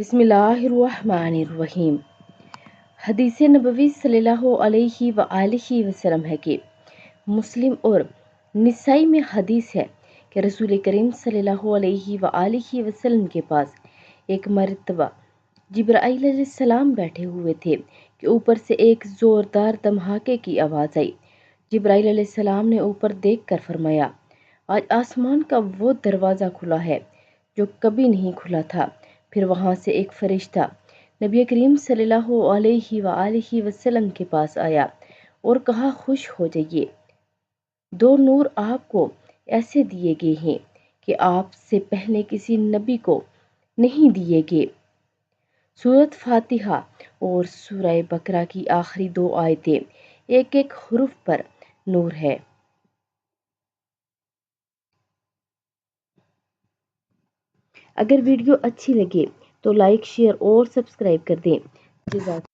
بسم اللہ الرحمن الرحیم۔ حدیث نبوی صلی اللہ علیہ وآلہ وسلم ہے کہ مسلم اور نسائی میں حدیث ہے کہ رسول کریم صلی اللہ علیہ وآلہ وسلم کے پاس ایک مرتبہ جبرائیل علیہ السلام بیٹھے ہوئے تھے کہ اوپر سے ایک زوردار دھماکے کی آواز آئی۔ جبرائیل علیہ السلام نے اوپر دیکھ کر فرمایا، آج آسمان کا وہ دروازہ کھلا ہے جو کبھی نہیں کھلا تھا۔ پھر وہاں سے ایک فرشتہ نبی کریم صلی اللہ علیہ وآلہ وسلم کے پاس آیا اور کہا، خوش ہو جائیے، دو نور آپ کو ایسے دیے گئے ہیں کہ آپ سے پہلے کسی نبی کو نہیں دیے گئے۔ سورۃ فاتحہ اور سورہ بقرہ کی آخری 2 آیتیں ایک ایک حرف پر نور ہے۔ اگر ویڈیو اچھی لگے تو لائک، شیئر اور سبسکرائب کر دیں۔ جزاک